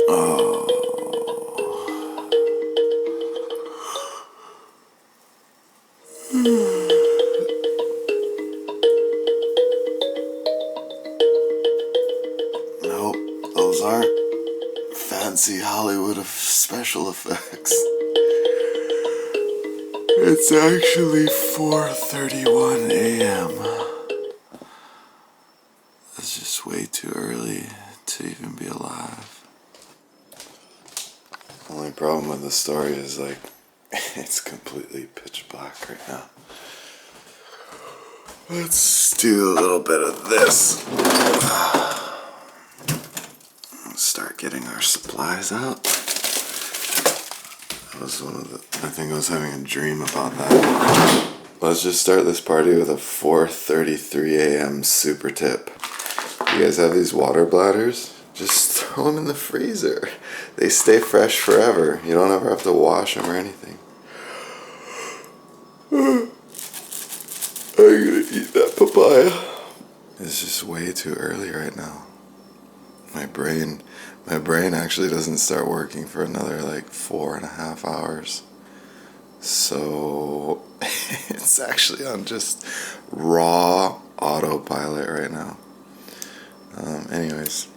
Nope, those aren't fancy Hollywood special effects. It's actually 4:31 a.m. It's just way too early to even be alive. Only problem with the story is like it's completely pitch black right now. Let's do a little bit of this. Let's start getting our supplies out. That was one of the, I think I was having a dream about that. Let's just start this party with a 4:33 a.m. super tip. You guys have these water bladders? Just throw them in the freezer. They stay fresh forever. You don't ever have to wash them or anything. I'm gonna eat that papaya. It's just way too early right now. My brain actually doesn't start working for another like 4.5 hours. So it's actually on just raw autopilot right now. Anyways,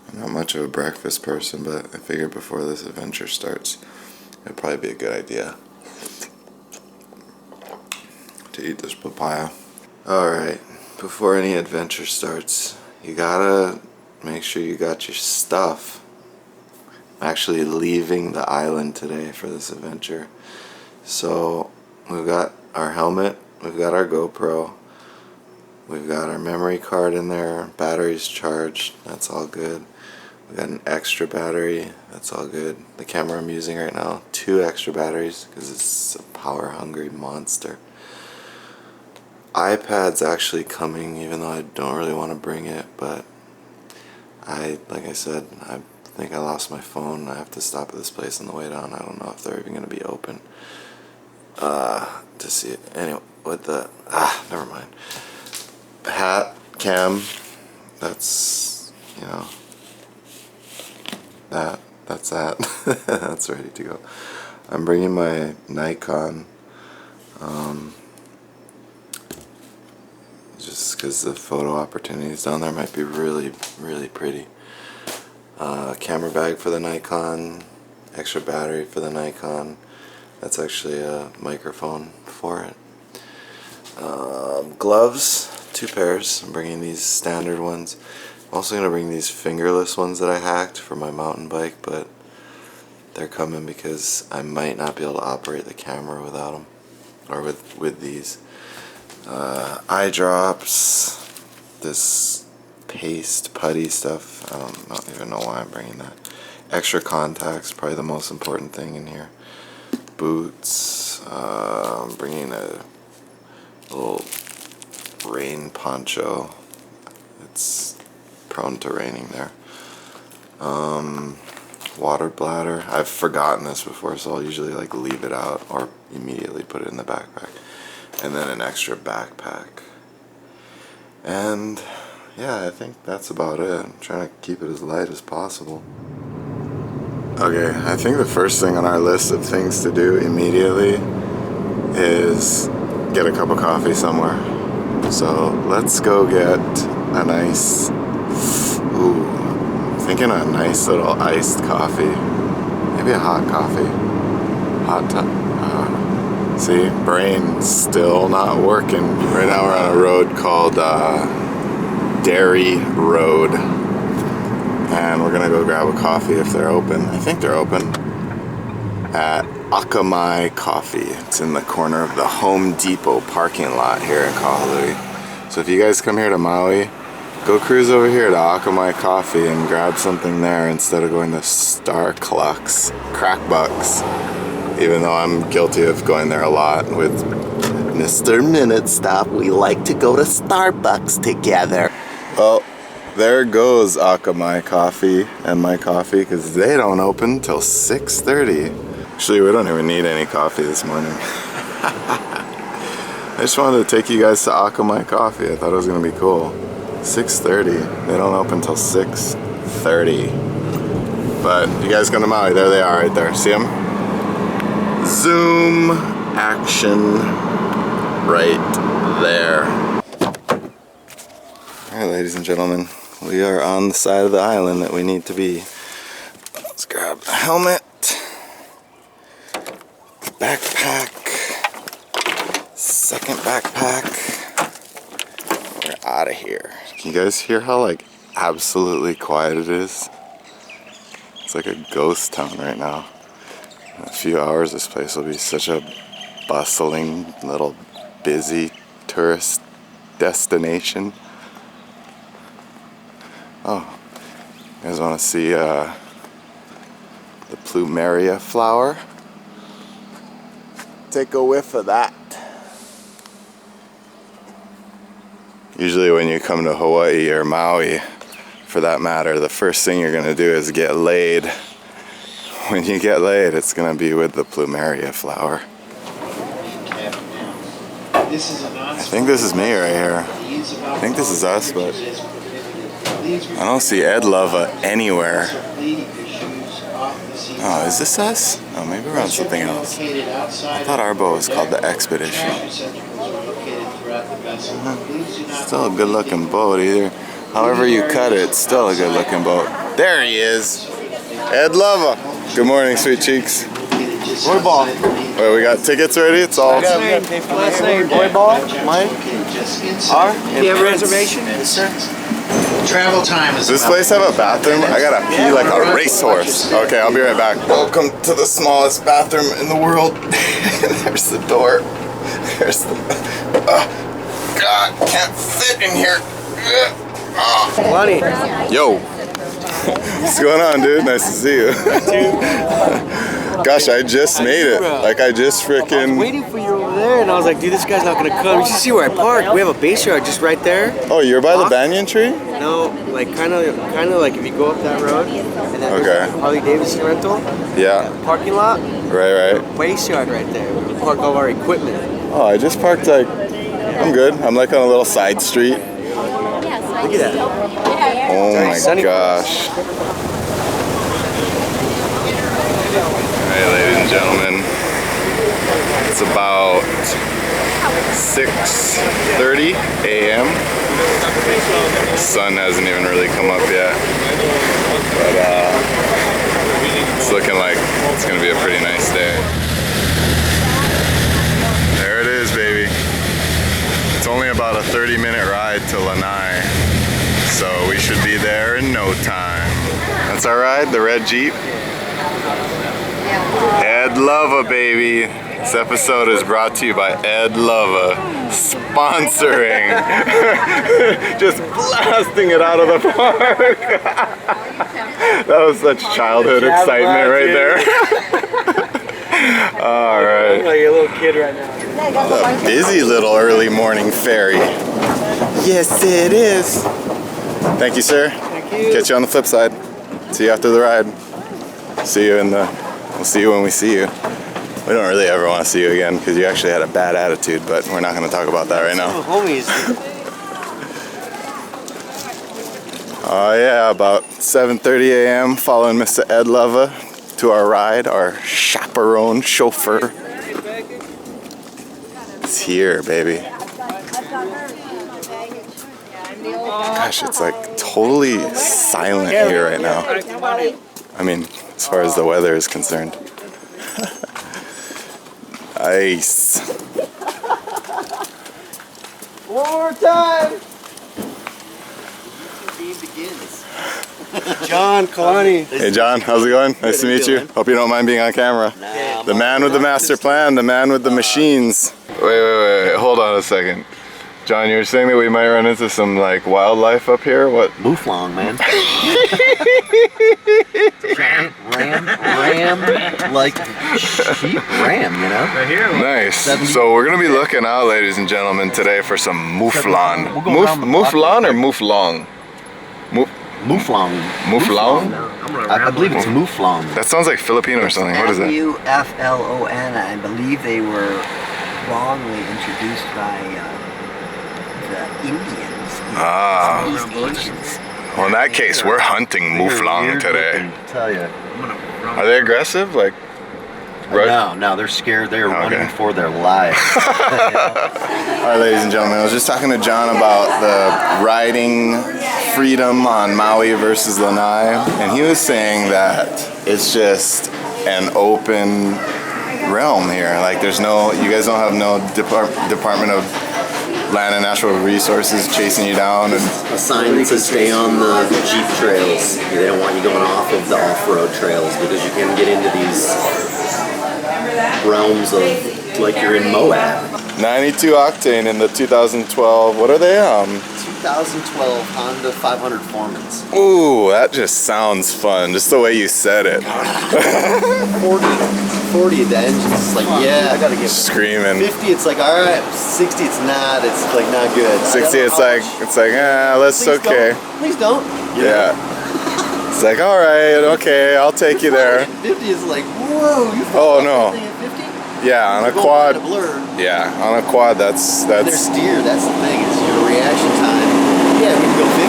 I'm not much of a breakfast person, but I figured before this adventure starts, it'd probably be a good idea to eat this papaya. Alright, before any adventure starts, you gotta make sure you got your stuff. I'm actually leaving the island today for this adventure. So we've got our helmet, we've got our GoPro, we've got our memory card in there, battery's charged, that's all good. We've got an extra battery, that's all good. The camera I'm using right now, 2 extra batteries because it's a power hungry monster. iPad's actually coming, even though I don't really want to bring it, but like I said, I think I lost my phone. I have to stop at this place on the way down. I don't know if they're even going to be open to see it. Anyway, with the never mind. Hat, cam, that's, you know, that's that. That's ready to go. I'm bringing my Nikon, just because the photo opportunities down there might be really, really pretty. Camera bag for the Nikon, extra battery for the Nikon. That's actually a microphone for it. Gloves, 2 pairs. I'm bringing these standard ones. I'm also going to bring these fingerless ones that I hacked for my mountain bike, but they're coming because I might not be able to operate the camera without them, or with these. Eye drops, this paste putty stuff. I don't even know why I'm bringing that. Extra contacts, probably the most important thing in here. Boots. I'm bringing a little rain poncho. It's prone to raining there. Water bladder. I've forgotten this before, so I'll usually like leave it out or immediately put it in the backpack. And then an extra backpack. And yeah, I think that's about it. I'm trying to keep it as light as possible. Okay, I think the first thing on our list of things to do immediately is get a cup of coffee somewhere. So let's go get a nice, I'm thinking a nice little iced coffee. Maybe a hot coffee. Hot see, brain still not working. Right now we're on a road called Dairy Road. And we're gonna go grab a coffee if they're open. I think they're open. At Akamai Coffee. It's in the corner of the Home Depot parking lot here in Kahului. So if you guys come here to Maui, go cruise over here to Akamai Coffee and grab something there instead of going to Starbucks, Crackbucks. Even though I'm guilty of going there a lot with Mr. Minute Stop. We like to go to Starbucks together. Well, there goes Akamai Coffee and my coffee, because they don't open till 6:30. Actually, we don't even need any coffee this morning. I just wanted to take you guys to Akamai Coffee. I thought it was going to be cool. 6:30. They don't open till 6:30. But you guys go to Maui, there they are right there. See them? Zoom action right there. Alright, ladies and gentlemen, we are on the side of the island that we need to be. Let's grab a helmet, backpack, second backpack. We're out of here. Can you guys hear how like absolutely quiet it is? It's like a ghost town right now. In a few hours this place will be such a bustling little busy tourist destination. Oh, you guys want to see the plumeria flower? Take a whiff of that. Usually when you come to Hawaii or Maui, for that matter, the first thing you're gonna do is get laid. When you get laid, it's gonna be with the plumeria flower. I think this is me right here. I think this is us, but I don't see Ed Lova anywhere. Oh, is this us? Oh, maybe we're on something else. I thought our boat was called the Expedition. Still a good looking boat either. However you cut it, it's still a good looking boat. There he is. Ed Lova. Good morning, sweet cheeks. Boy ball. Wait, we got tickets ready? It's all... Last name, boy ball. Mine. R. Do you have a reservation? Yes, sir. Travel time is. Does this place have a bathroom? I gotta pee like a racehorse. Okay, I'll be right back. Welcome to the smallest bathroom in the world. There's the door. There's the... God, can't fit in here. Kalani. Yo. What's going on, dude? Nice to see you. Gosh, I just made it. Like, I just I was freaking... waiting for you over there, and I was like, dude, this guy's not gonna come. You should see where I parked. We have a base yard just right there. Oh, you're by the banyan tree? No, like kind of like if you go up that road, and then there's a Harley Davidson rental. Yeah. Parking lot. Right. Base yard right there. We park all our equipment. Oh, I just parked like... I'm good. I'm like on a little side street. Look at that. Oh my gosh. Alright, ladies and gentlemen. It's about 6:30 a.m. The sun hasn't even really come up yet. But it's looking like it's gonna be a pretty nice day. There it is, baby. It's only about a 30-minute ride to Lanai, so we should be there in no time. That's our ride, the red Jeep. Ed Lova, baby. This episode is brought to you by Ed Lova, sponsoring. Just blasting it out of the park. That was such childhood excitement right there. All right. Like a little kid right now. A busy little early morning ferry. Yes, it is. Thank you, sir. Thank you. Catch you on the flip side. See you after the ride. See you in the... We'll see you when we see you. We don't really ever want to see you again because you actually had a bad attitude, but we're not going to talk about that right now. Homies. Oh yeah, about 7:30 a.m. following Mr. Ed Lova to our ride, our chaperone chauffeur. It's here, baby. Gosh, it's like totally silent here right now. I mean, as far as the weather is concerned. Nice. One more time. John, Kalani. Hey John, how's it going? Nice to meet you. Hope you don't mind being on camera. The man with the master plan, the man with the machines. Wait, hold on a second. John, you were saying that we might run into some like wildlife up here? What? Mouflon, man. ram, like sheep ram, you know? Right here. Nice. So we're gonna be looking out, ladies and gentlemen, today for some mouflon. Mouflon or mouflong? Mouflon. Mouflon? I believe it's mouflon. That sounds like Filipino or something. What is that? Muflon. I believe they were wrongly introduced by the Indians. Ah. East Asians. Well, in that case, we're hunting mouflon today. Tell you. Are they aggressive? Like, No, they're scared. They're running for their lives. All right, ladies and gentlemen, I was just talking to John about the riding freedom on Maui versus Lanai, and he was saying that it's just an open realm here. Like, there's no, you guys don't have no Department of Land and Natural Resources chasing you down. And a sign that says stay on the Jeep trails. They don't want you going off of the off-road trails because you can get into these realms of like you're in Moab. 92 octane in the 2012. What are they? 2012 Honda 500 Formans. Ooh, that just sounds fun. Just the way you said it. 40 the engine's like, yeah, I gotta get screaming. 50 it's like, all right. 60 it's not. It's like not good. 60 it's like that's okay. Please don't. Yeah. It's like, all right, okay, I'll take you there. 50 is like, whoa. You oh no. 50? Yeah, on a quad. Yeah, on a quad, that's. There's steer. That's the thing. It's your reaction time. Yeah, we can go 50.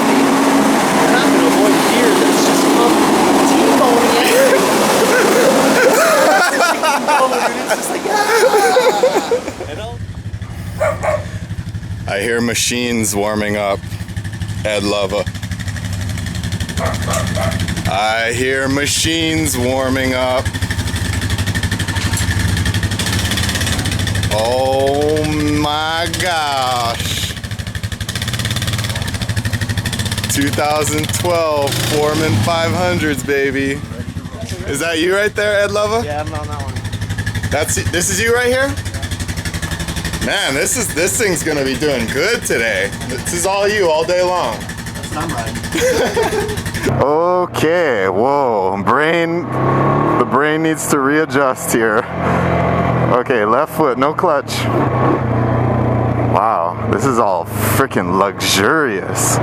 You're not going to avoid deer that's just T-boning you. It's just like, I hear machines warming up. Ed Lova. I hear machines warming up. Oh my gosh. 2012 Foreman 500s, baby. Is that you right there, Ed Lova? yeah, I'm on that one. This is you right here? Man, this thing's gonna be doing good today. This is all you all day long. That's what I'm riding. Okay, whoa, the brain needs to readjust here. Okay, left foot, no clutch. Wow, this is all freaking luxurious.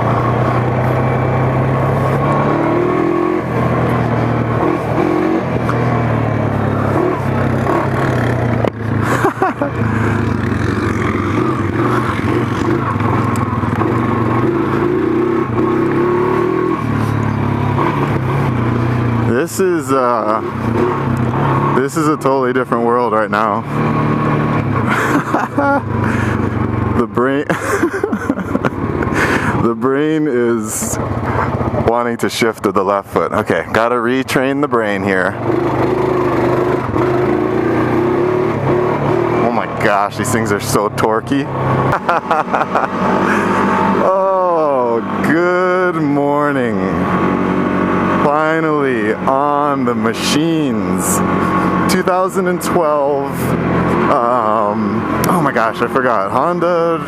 This is a totally different world right now. The brain is wanting to shift to the left foot. Okay, gotta retrain the brain here. Oh my gosh, these things are so torquey. Oh, good morning. Finally on the machines. 2012. Oh my gosh, I forgot. Honda.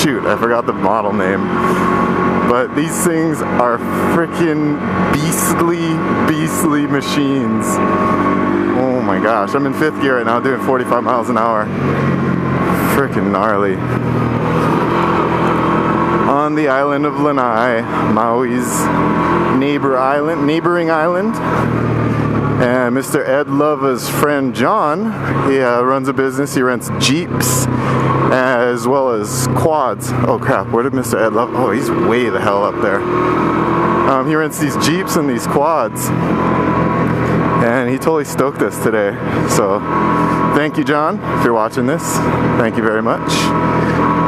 Shoot, I forgot the model name. But these things are freaking beastly machines. Oh my gosh, I'm in 5th gear right now doing 45 miles an hour. Freaking gnarly. On the island of Lanai, Maui's neighboring island. And Mr. Ed Lova's friend John, he runs a business. He rents Jeeps as well as quads. Oh crap, where did Mr. Ed Lova? Oh, he's way the hell up there. He rents these Jeeps and these quads. And he totally stoked us today. So thank you, John, if you're watching this. Thank you very much.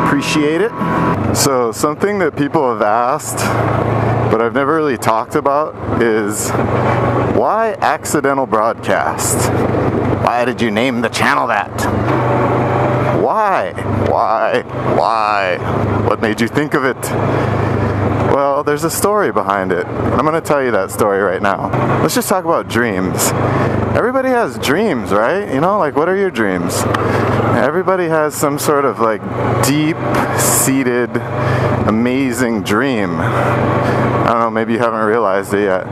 Appreciate it. So something that people have asked, but I've never really talked about, is why accidental broadcast? Why did you name the channel that? Why? What made you think of it? Well, there's a story behind it. I'm going to tell you that story right now. Let's just talk about dreams. Everybody has dreams, right? You know, like, what are your dreams? Everybody has some sort of like deep-seated, amazing dream. I don't know, maybe you haven't realized it yet,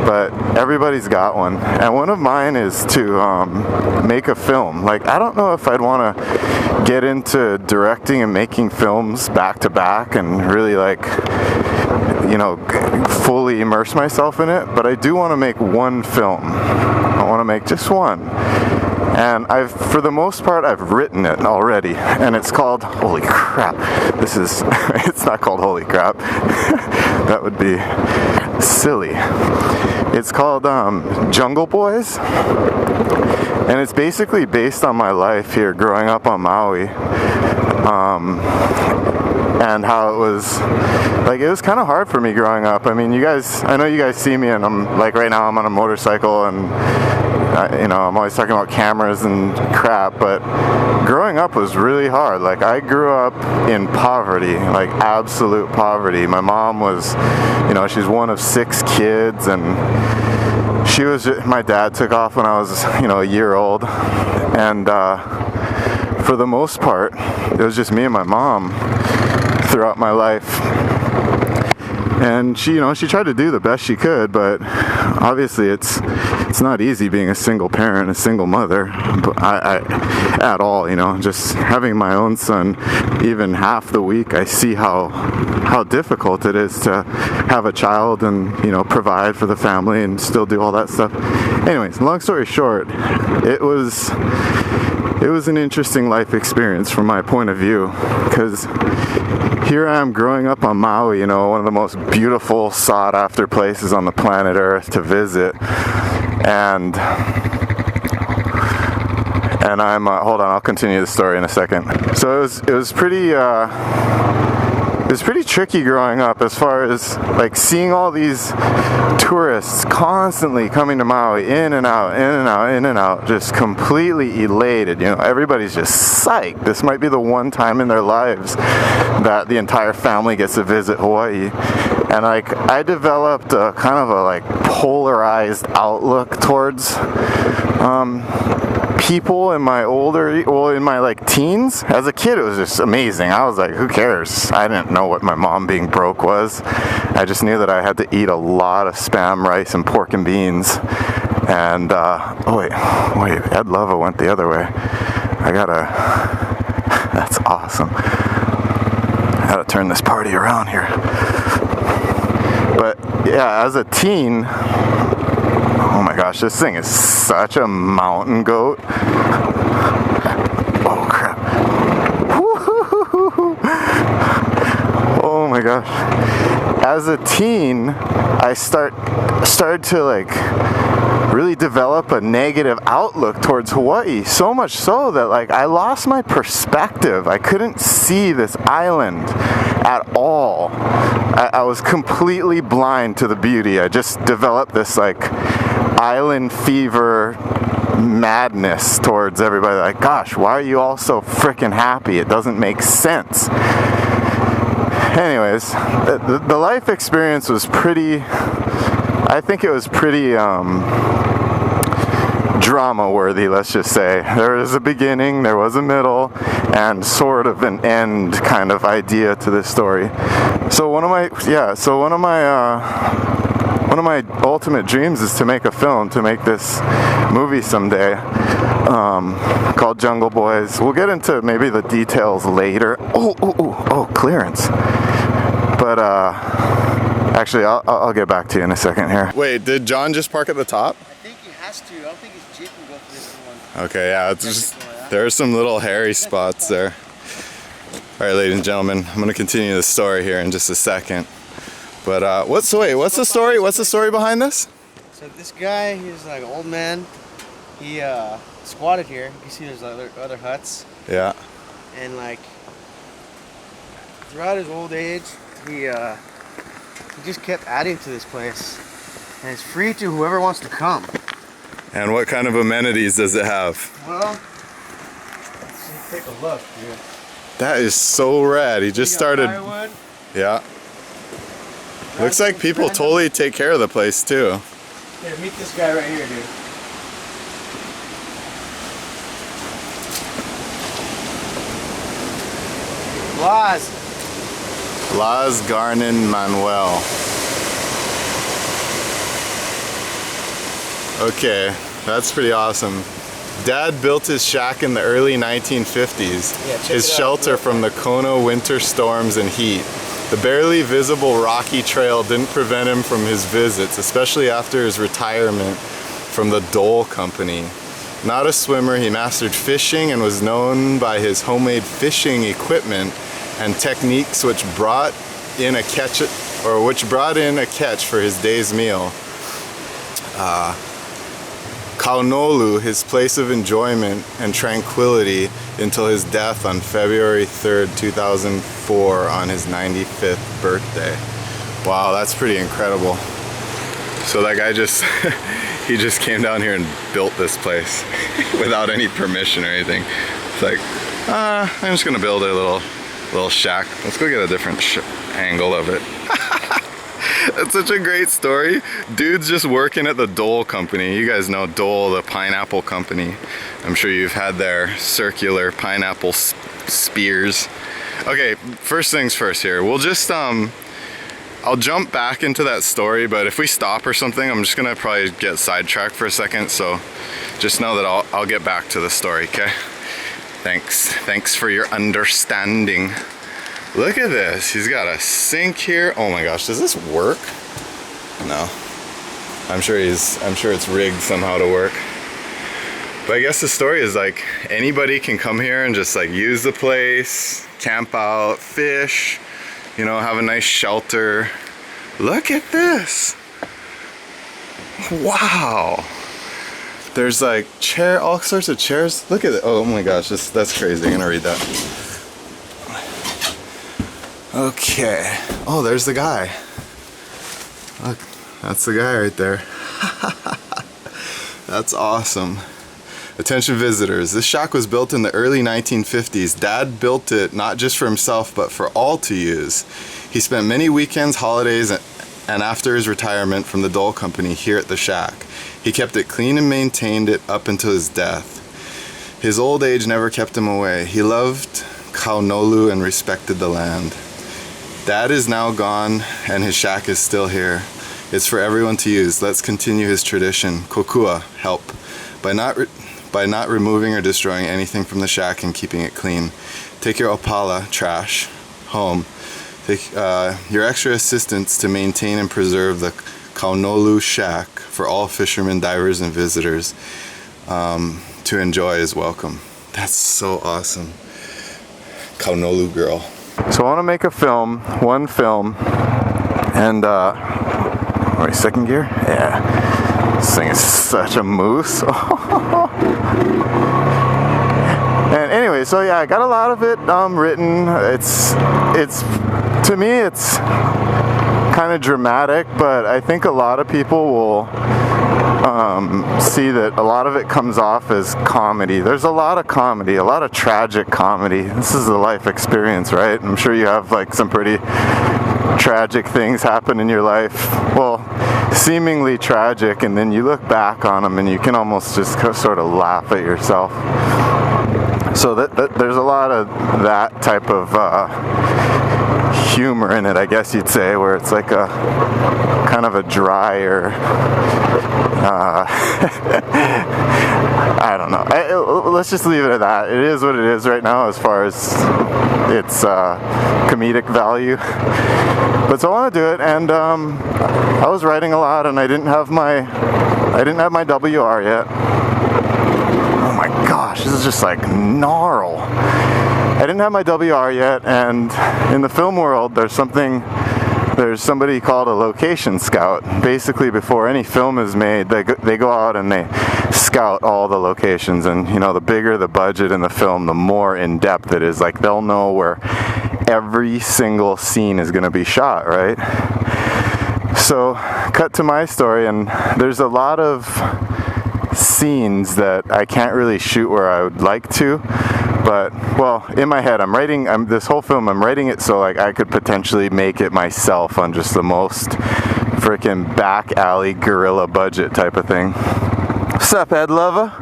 but everybody's got one. And one of mine is to make a film. Like, I don't know if I'd want to get into directing and making films back to back and really, like, you know, fully immerse myself in it, but I do want to make one film. I want to make just one. And for the most part, I've written it already, and it's called, holy crap, it's not called Holy Crap, that would be silly. It's called Jungle Boys, and it's basically based on my life here growing up on Maui. And how it was kind of hard for me growing up. I mean, I know you guys see me, and I'm like, right now I'm on a motorcycle, and I'm always talking about cameras and crap, but growing up was really hard. Like, I grew up in poverty, like absolute poverty. My mom was, she's one of 6 kids, and my dad took off when I was, a year old, and for the most part, it was just me and my mom throughout my life. And she tried to do the best she could, but obviously it's not easy being a single parent, a single mother, at all. Just having my own son, even half the week, I see how difficult it is to have a child and provide for the family and still do all that stuff. Anyways, long story short, it was an interesting life experience from my point of view, because here I am growing up on Maui, one of the most beautiful, sought-after places on the planet Earth to visit, and I'm hold on, I'll continue the story in a second. So it was pretty tricky growing up, as far as like seeing all these tourists constantly coming to Maui, in and out, in and out, in and out, just completely elated. Everybody's just psyched. This might be the one time in their lives that the entire family gets to visit Hawaii. And I developed a kind of a polarized outlook towards people in my teens. As a kid, it was just amazing. I was like, who cares? I didn't know what my mom being broke was. I just knew that I had to eat a lot of Spam, rice, and pork and beans. And wait, Ed Lova went the other way. That's awesome. I gotta turn this party around here. But yeah, as a teen, oh my gosh, this thing is such a mountain goat. Oh crap. Oh my gosh. As a teen, I started to really develop a negative outlook towards Hawaii. So much so that I lost my perspective. I couldn't see this island at all. I was completely blind to the beauty. I just developed this island fever madness towards everybody. Gosh, why are you all so freaking happy? It doesn't make sense. Anyways, the life experience was pretty drama worthy, let's just say. There was a beginning, there was a middle, and sort of an end kind of idea to this story. So one of my ultimate dreams is to make a film, to make this movie someday, called Jungle Boys. We'll get into maybe the details later. Oh, clearance. But actually, I'll get back to you in a second here. Wait, did John just park at the top? I think he has to. I don't think his Jeep can go through this one. Okay, yeah, it's just, there are some little hairy spots there. All right, ladies and gentlemen, I'm gonna continue the story here in just a second. But what's the story? What's the story behind this? So this guy, he's an old man. He squatted here. You can see there's other huts. Yeah. And throughout his old age, he just kept adding to this place, and it's free to whoever wants to come. And what kind of amenities does it have? Well, let's take a look, dude. That is so rad. He just started. Firewood. Yeah. Looks like people totally take care of the place too. Here, meet this guy right here, dude. Las Garnin Manuel. Okay, that's pretty awesome. Dad built his shack in the early 1950s. Yeah, check his it out. shelter from the Kona winter storms and heat. The barely visible rocky trail didn't prevent him from his visits, especially after his retirement from the Dole Company. Not a swimmer, he mastered fishing and was known by his homemade fishing equipment and techniques which brought in a catch for his day's meal. Kaunolu, his place of enjoyment and tranquility until his death on February 3rd, 2004 on his 95th birthday. Wow, that's pretty incredible. So that guy just, he just came down here and built this place without any permission or anything. It's like, I'm just gonna build a little shack. Let's go get a different angle of it. That's such a great story. Dude's just working at the Dole company. You guys know Dole, the pineapple company. I'm sure you've had their circular pineapple spears. Okay, first things first here. We'll just, I'll jump back into that story, but if we stop or something, I'm just gonna probably get sidetracked for a second, so just know that I'll get back to the story, okay? Thanks for your understanding. Look at this, he's got a sink here. Oh my gosh, does this work? No. I'm sure it's rigged somehow to work. But I guess the story is like, anybody can come here and just like use the place, camp out, fish, you know, have a nice shelter. Look at this. Wow. There's like all sorts of chairs. Look at it. Oh my gosh, that's crazy. I'm gonna read that. Okay. Oh, there's the guy. Look, that's the guy right there. That's awesome. Attention visitors, this shack was built in the early 1950s. Dad built it not just for himself, but for all to use. He spent many weekends, holidays, and after his retirement from the Dole company here at the shack. He kept it clean and maintained it up until his death. His old age never kept him away. He loved Kaunolu and respected the land. Dad is now gone and his shack is still here. It's for everyone to use. Let's continue his tradition. Kokua, help. By not removing or destroying anything from the shack and keeping it clean. Take your opala, trash, home. Take your extra assistance to maintain and preserve the Kaunolu shack for all fishermen, divers, and visitors to enjoy is welcome. That's so awesome. Kaunolu girl. So I want to make a film, one film, and are we second gear? Yeah. This thing is such a moose. And anyway, so yeah, I got a lot of it written. It's to me it's kind of dramatic, but I think a lot of people will see that a lot of it comes off as comedy. There's a lot of comedy, a lot of tragic comedy. This is a life experience, right? I'm sure you have like some pretty tragic things happen in your life. Well, seemingly tragic, and then you look back on them and you can almost just sort of laugh at yourself. So there's a lot of that type of humor in it, I guess you'd say, where it's like a kind of a drier, I don't know. Let's just leave it at that. It is what it is right now as far as its comedic value. But so I want to do it, and I was writing a lot, and I didn't have my WR yet. Oh my gosh, this is just like gnarl. I didn't have my WR yet, and in the film world, there's somebody called a location scout. Basically, before any film is made, they go out and they scout all the locations, and you know, the bigger the budget in the film, the more in depth it is. Like, they'll know where every single scene is going to be shot, right? So, cut to my story, and there's a lot of scenes that I can't really shoot where I would like to, but well, in my head this whole film I'm writing it so like I could potentially make it myself on just the most freaking back alley guerrilla budget type of thing. What's up, Ed Lover?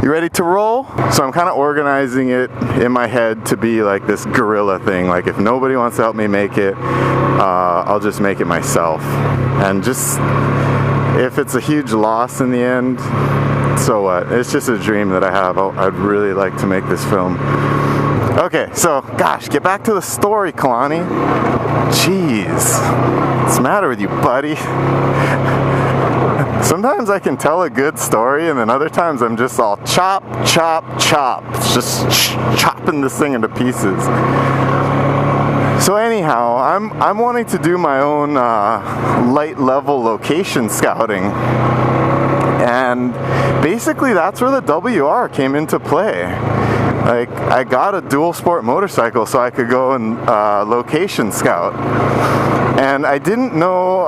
You ready to roll? So I'm kind of organizing it in my head to be like this guerrilla thing. Like, if nobody wants to help me make it, I'll just make it myself. And just, if it's a huge loss in the end, so what? It's just a dream that I have. I'd really like to make this film. Okay, so, gosh, get back to the story, Kalani. Jeez. What's the matter with you, buddy? sometimes I can tell a good story, and then other times I'm just all chop, chop, chop, just chopping this thing into pieces. So anyhow, I'm wanting to do my own light level location scouting, and basically that's where the WR came into play. Like, I got a dual sport motorcycle so I could go and location scout, and I didn't know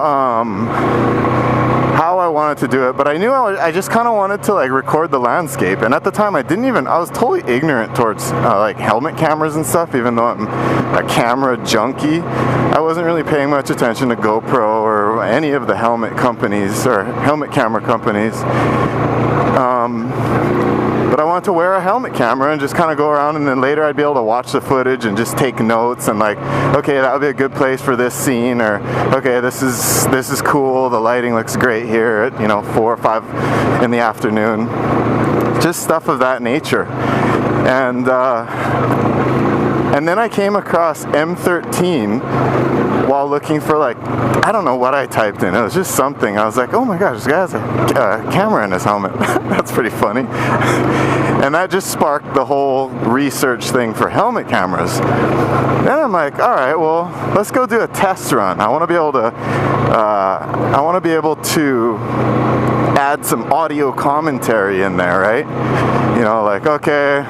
how I wanted to do it, but I knew I just kind of wanted to like record the landscape. And at the time I was totally ignorant towards like helmet cameras and stuff, even though I'm a camera junkie. I wasn't really paying much attention to GoPro or any of the helmet companies or helmet camera companies. But I wanted to wear a helmet camera and just kind of go around, and then later I'd be able to watch the footage and just take notes and like, okay, that would be a good place for this scene, or okay, this is cool, the lighting looks great here at 4 or 5 in the afternoon. Just stuff of that nature. And then I came across M13 while looking for, like, I don't know what I typed in. It was just something. I was like, oh my gosh, this guy has a camera in his helmet. That's pretty funny. And that just sparked the whole research thing for helmet cameras. Then I'm like, all right, well, let's go do a test run. I want to be able to add some audio commentary in there, right? Like, okay,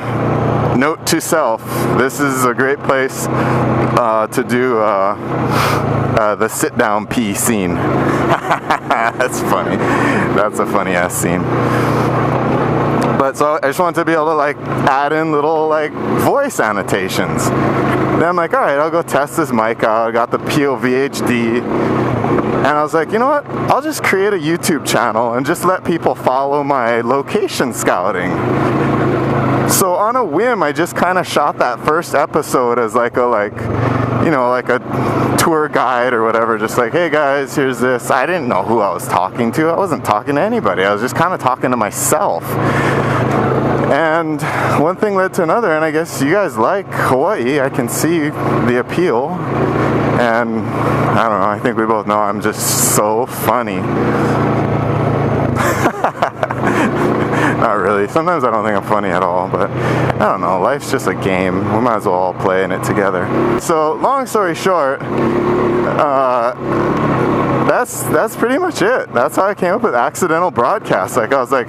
note to self, this is a great place to do the sit-down pee scene. That's funny. That's a funny ass scene. But so I just wanted to be able to like add in little like voice annotations. Then I'm like, all right, I'll go test this mic out. I got the POV HD. And I was like, you know what? I'll just create a YouTube channel and just let people follow my location scouting. So on a whim, I just kind of shot that first episode as like a tour guide or whatever, just like, hey guys, here's this. I didn't know who I was talking to. I wasn't talking to anybody. I was just kind of talking to myself. And one thing led to another, and I guess you guys like Hawaii. I can see the appeal. And I don't know, I think we both know I'm just so funny. Not really. Sometimes I don't think I'm funny at all, but I don't know. Life's just a game. We might as well all play in it together. So, long story short, that's pretty much it. That's how I came up with accidental broadcasts. Like, I was like,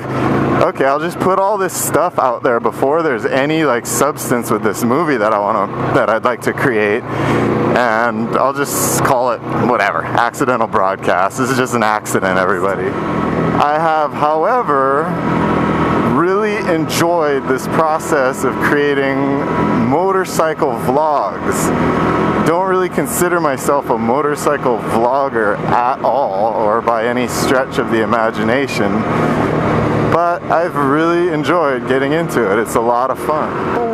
okay, I'll just put all this stuff out there before there's any like substance with this movie that I'd like to create, and I'll just call it whatever, accidental broadcast. This is just an accident, everybody. I have, however, really enjoyed this process of creating motorcycle vlogs. Don't really consider myself a motorcycle vlogger at all, or by any stretch of the imagination, but I've really enjoyed getting into it. It's a lot of fun.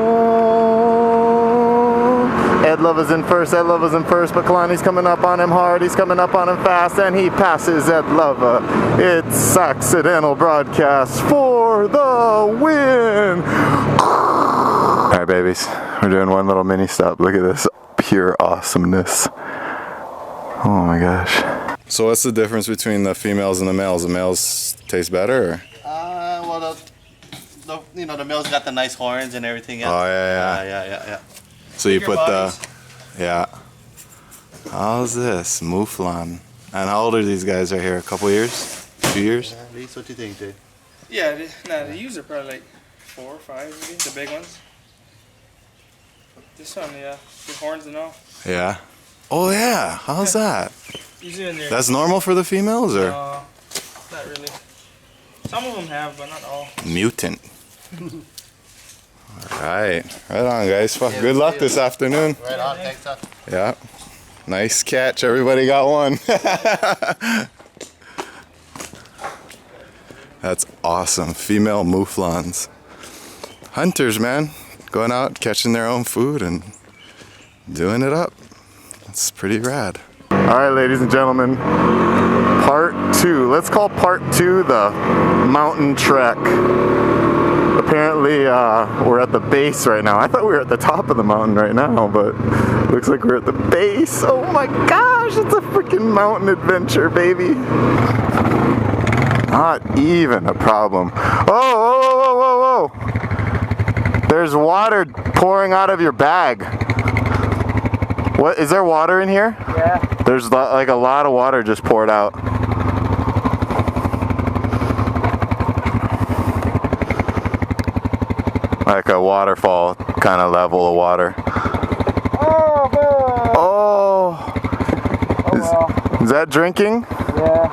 Ed Love is in first, but Kalani's coming up on him hard, he's coming up on him fast, and he passes Ed Love. It's accidental broadcast for the win! Alright babies, we're doing one little mini stop. Look at this pure awesomeness. Oh my gosh. So what's the difference between the females and the males? The males taste better, or? Well, the male's got the nice horns and everything else. Oh yeah. So you put yeah. How's this? Mouflon. And how old are these guys right here? A couple years? 2 years? At least, what do you think, Jay? Yeah, the used are probably like 4 or 5 maybe, the big ones. This one, yeah, good horns and all. Yeah. Oh yeah, how's that? Usually in there. That's normal for the females, or? Not really. Some of them have, but not all. Mutant. Alright, right on guys. Fuck, good luck this afternoon. Right on, thanks, Todd. Yeah. Nice catch, everybody got one. That's awesome. Female mouflons. Hunters, man. Going out, catching their own food and doing it up. That's pretty rad. Alright, ladies and gentlemen. Part 2. Let's call part 2 the mountain trek. Apparently, we're at the base right now. I thought we were at the top of the mountain right now, but looks like we're at the base. Oh my gosh, it's a freaking mountain adventure, baby. Not even a problem. Oh, whoa, whoa, whoa, whoa. There's water pouring out of your bag. What, is there water in here? Yeah. There's like a lot of water just poured out. Like a waterfall kind of level of water. Oh, boy. Oh. Is that drinking? Yeah.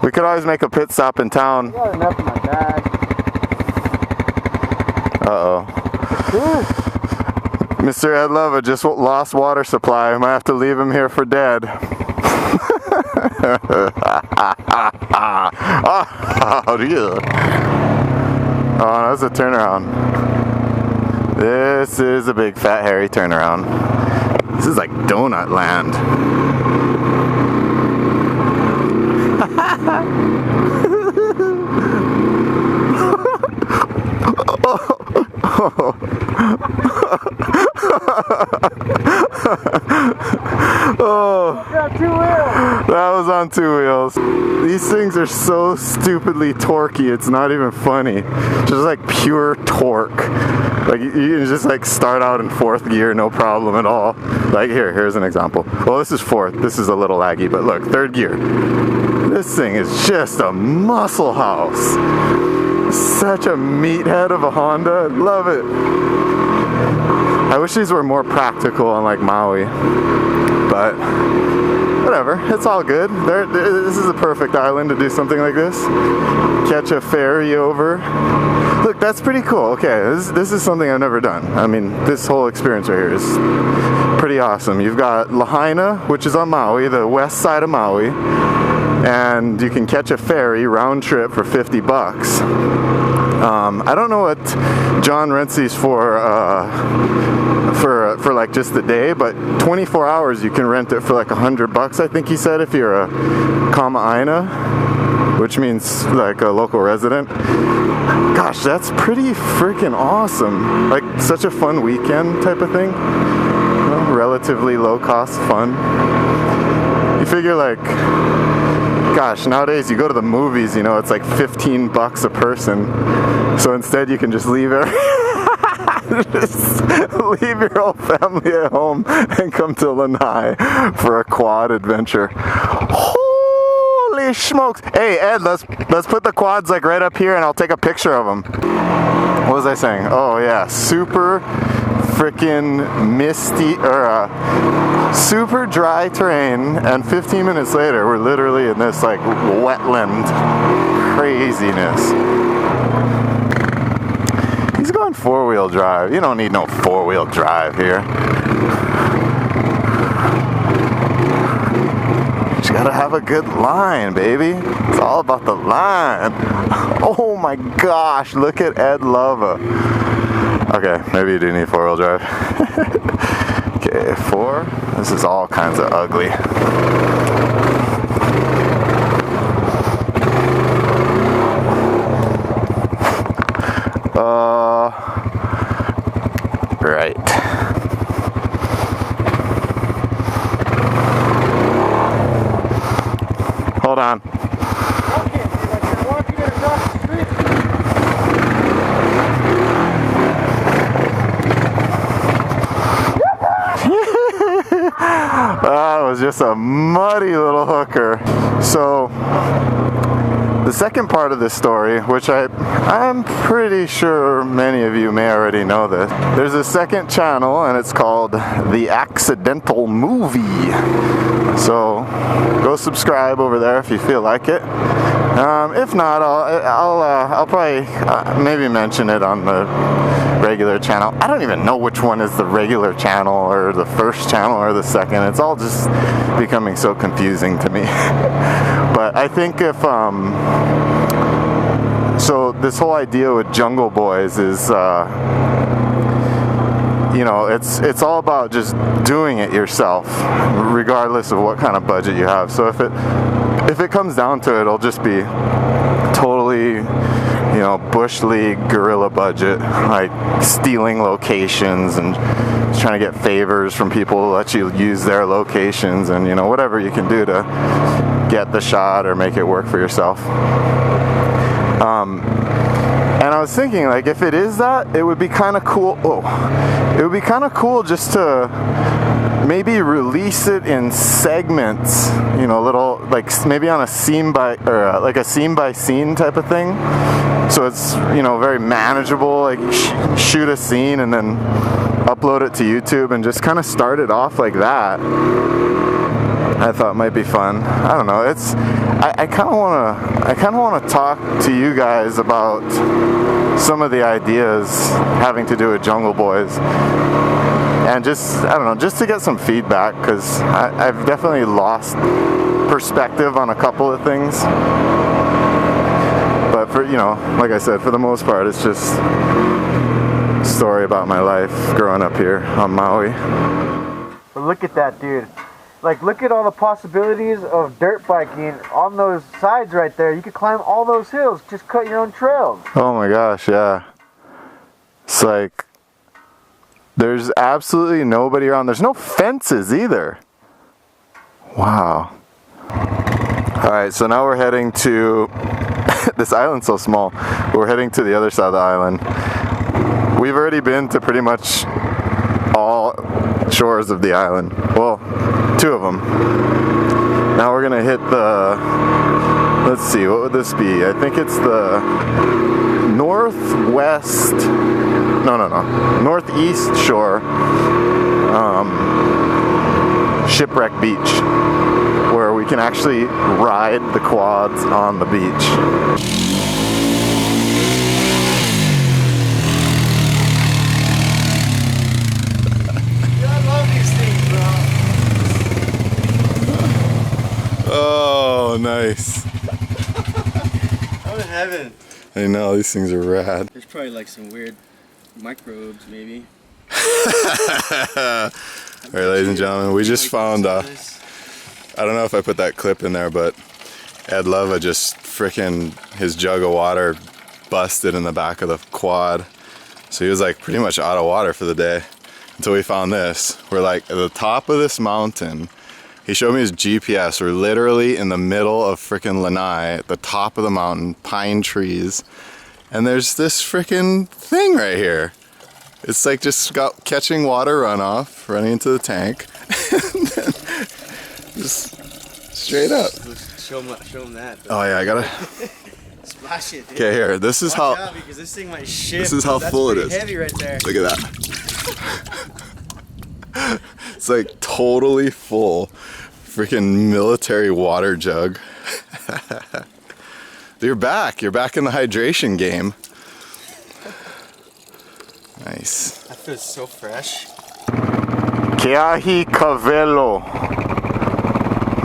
We could always make a pit stop in town. I got enough in my bag. Uh-oh. Mr. Ed Lova just lost water supply. I might have to leave him here for dead. Oh, yeah. Oh, that's a turnaround. This is a big fat hairy turnaround. This is like donut land. Oh, that was on 2 wheels. These things are so stupidly torquey, it's not even funny. Just like pure torque. Like you can just like start out in 4th gear, no problem at all. Like here's an example. Well, this is 4th. This is a little laggy, but look, 3rd gear. This thing is just a muscle house. Such a meathead of a Honda. I love it. I wish these were more practical on like Maui, but whatever, it's all good. This is a perfect island to do something like this. Catch a ferry over. Look, that's pretty cool. Okay, this is something I've never done. I mean, this whole experience right here is pretty awesome. You've got Lahaina, which is on Maui, the west side of Maui, and you can catch a ferry round trip for $50. I don't know what John rents these for like just the day, but 24 hours you can rent it for like $100, I think he said, if you're a Kama'aina, which means like a local resident. Gosh, that's pretty freaking awesome. Like such a fun weekend type of thing. You know, relatively low cost fun. You figure like, gosh, nowadays you go to the movies, you know, it's like $15 a person. So instead you can just leave just leave your whole family at home and come to Lanai for a quad adventure. Holy smokes. Hey Ed, let's put the quads like right up here and I'll take a picture of them. What was I saying? Oh yeah, super freaking misty, or super dry terrain, and 15 minutes later we're literally in this like wetland craziness. He's going 4-wheel drive. You don't need no 4-wheel drive here. You gotta have a good line, baby. It's all about the line. Oh my gosh, look at Ed Lova. Okay, maybe you do need 4-wheel drive. Okay, 4. This is all kinds of ugly. Right. Hold on. That was just a muddy little hooker. So the second part of this story, which I'm pretty sure many of you may already know this. There's a second channel and it's called The Accidental Movie. So go subscribe over there if you feel like it. If not, I'll probably maybe mention it on the regular channel. I don't even know which one is the regular channel or the first channel or the second. It's all just becoming so confusing to me. But I think if so this whole idea with Jungle Boys is you know, it's all about just doing it yourself, regardless of what kind of budget you have. So if it comes down to it, it'll just be totally, you Bush League guerrilla budget, like stealing locations and just trying to get favors from people to let you use their locations, and whatever you can do to get the shot or make it work for yourself. And I was thinking, like, if it is that, it would be kind of cool. It would be kind of cool just to maybe release it in segments, little, like maybe on a scene by scene type of thing. So it's very manageable. Like shoot a scene and then upload it to YouTube and just kind of start it off like that. I thought might be fun. I don't know. I kind of want to talk to you guys about some of the ideas having to do with Jungle Boys, and just to get some feedback, because I've definitely lost perspective on a couple of things. But for like I said, for the most part, it's just a story about my life growing up here on Maui. But look at that, dude. Like, look at all the possibilities of dirt biking on those sides right there. You could climb all those hills, just cut your own trails. Oh my gosh, yeah. It's like, there's absolutely nobody around. There's no fences either. Wow. Alright, so now we're heading to, this island's so small, we're heading to the other side of the island. We've already been to pretty much all shores of the island. Well, 2 of them. Now we're gonna hit the, let's see, what would this be? I think it's the northwest, northeast shore, Shipwreck Beach, where we can actually ride the quads on the beach. Oh, nice. I'm in heaven. I know, these things are rad. There's probably like some weird microbes, maybe. Alright, ladies and gentlemen, we just found, I don't know if I put that clip in there, but Ed Lova just his jug of water busted in the back of the quad. So he was like pretty much out of water for the day until we found this. We're like at the top of this mountain. He showed me his GPS. We're literally in the middle of Lanai, at the top of the mountain, pine trees. And there's this thing right here. It's like just catching water runoff, running into the tank. And then just straight up. Show him that. Oh yeah, I gotta. Splash it, dude. Okay, here. This is Watch how. out, because this thing might shift. This is how full it is. Heavy right there. Look at that. It's like totally full. Freaking military water jug. You're back in the hydration game. Nice. That feels so fresh. Keahi Kavelo,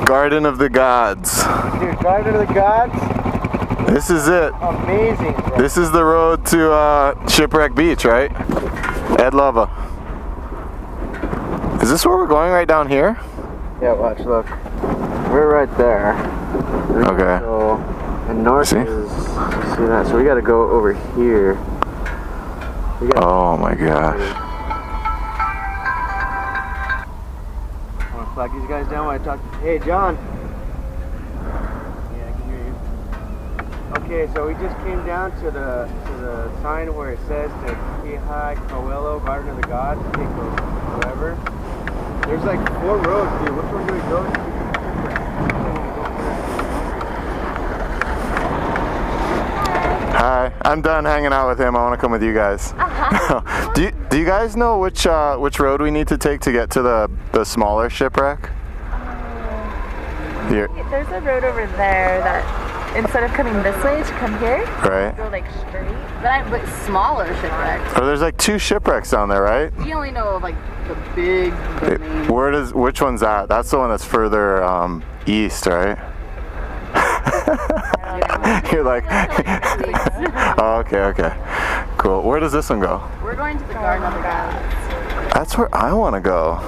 Garden of the Gods. Dude, Garden of the Gods? This is it. Amazing, bro. This is the road to Shipwreck Beach, right? Ed Lova. Is this where we're going, right down here? Yeah, watch, look. We're right there. Okay. So, and north See? is, see that? So we gotta go over here. Oh my gosh. I wanna flag these guys down while I talk. Hey, John. Yeah, I can hear you. Okay, so we just came down to the sign where it says the Kihai Kawelo Garden of the Gods. Take those, whatever. There's like 4 roads, dude. Which one do we go to? Hi, I'm done hanging out with him. I want to come with you guys. Do you guys know which road we need to take to get to the smaller shipwreck? Here. There's a road over there that instead of coming this way to come here, Right. go like straight. But smaller shipwrecks. Oh, there's like 2 shipwrecks down there, right? We only know of like the big. The main. Which one's that? That's the one that's further east, right? You're like, oh, okay, cool. Where does this one go? We're going to the Garden of the Gods. That's where I want to go.